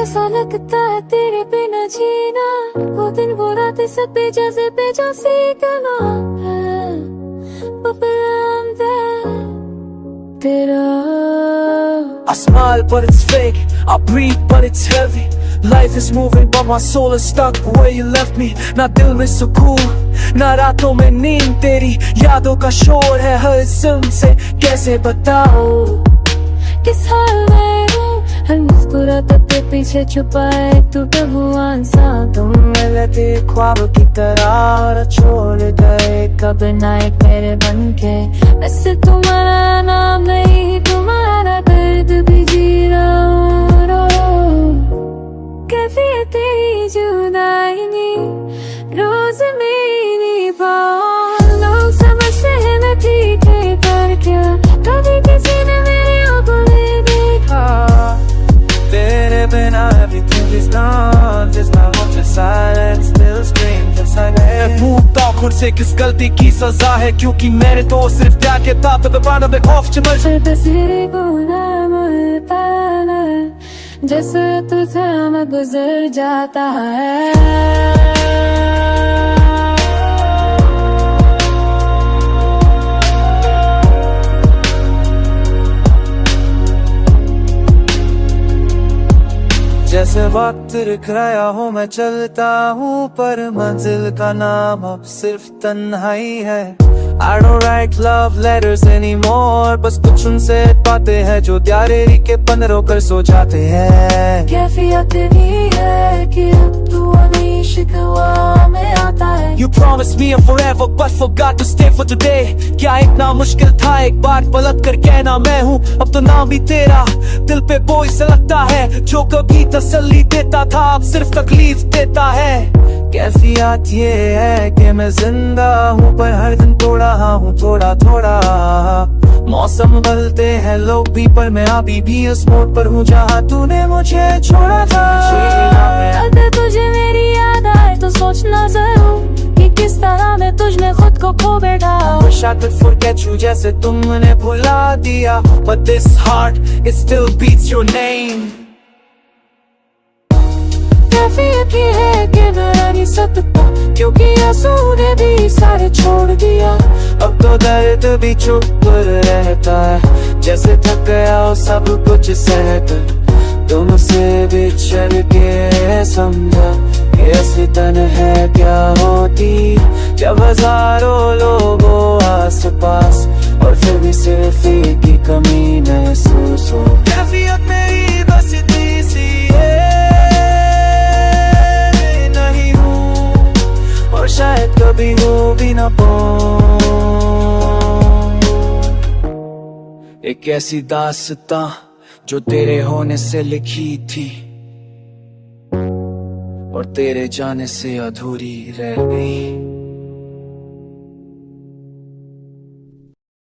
कैसा लगता है तेरे बिना जीना, वो दिन वो रात सब बेजा सी करना है, तेरा। I smile but it's fake, I breathe but it's heavy. Life is moving but my soul is stuck where you left me. ना दिल में सुकून, ना रातों में नींद, तेरी यादों का शोर है हर जिस्म से कैसे बताओ किस हाल में हूँ, हर मुस्कुराते ते पीछे छुपाए टूटा हुआ इंसान। तुम मिले थे ख्वाब की तरह और छोड़ गए कब नायक मेरे बनके, वैसे तुम्हारा नाम नहीं तुम्हारा दर्द भी जी रहा हूँ। कैफियत तेरी जुदाई नी रोज मेरी बात, लोग समझते हैं मैं ठीक है पर क्या कभी किसी ने मेरी आंखों में देखा। तेरे बिना everything is gone, there's not much silence still screams inside my head. मैं पूछता हूँ खुद से किस गलती की सजा है, क्योंकि मैंने तो सिर्फ त्याग के था तो बेपाना बेखौफ चिमर तेरे गुनाह मरता है जैसे तुझे मैं गुजर जाता है। जैसे वक्त रुक रहा हो मैं चलता हूँ पर मंजिल का नाम अब सिर्फ तन्हाई है। I don't write love letters anymore, बस कुछ उनसे बातें हैं जो दियारेरी के पन्नों कर सो जाते हैं। कैफियत भी है कि अब तू नहीं शिकवा में आता है। You promised me a forever but forgot to stay for today। क्या इतना मुश्किल था एक बार पलट कर कहना मैं हूँ अब तो नाम भी तेरा दिल पे बोझ सा लगता है, जो कभी तसल्ली देता था अब सिर्फ तकलीफ देता है। कैफियत ये है कि मैं जिंदा हूँ पर हर दिन तोड़ा हूँ थोड़ा थोड़ा। मौसम बदलते हैं लोग भी पर मैं अभी भी उस मोड़ पर हूँ जहाँ तूने मुझे छोड़ा था। अगर तुझे मेरी याद आए तो सोचना जरूर कि किस तरह मैं तुझ में खुद को खो बैठा। Wish I could forget you जैसे तुमने भुला दिया, but this heart it still beats your name। कैफियत ये है कि मैं नहीं सकता क्योंकि आंसू ने भी सारे छोड़ दिया। अब तो दर्द भी चुप रहता है जैसे थक गया हो सब कुछ सहकर। तुमसे बिछड़ के समझा कि असली तन्हाई क्या होती, जब हजारों लोगों आस पास और फिर भी सिर्फ एक की कमी महसूस हो। कैफियत मेरी बस इतनी सी है, नहीं हूँ और शायद कभी हो भी ना पाऊं। एक ऐसी दास्तां जो तेरे होने से लिखी थी और तेरे जाने से अधूरी रह गई।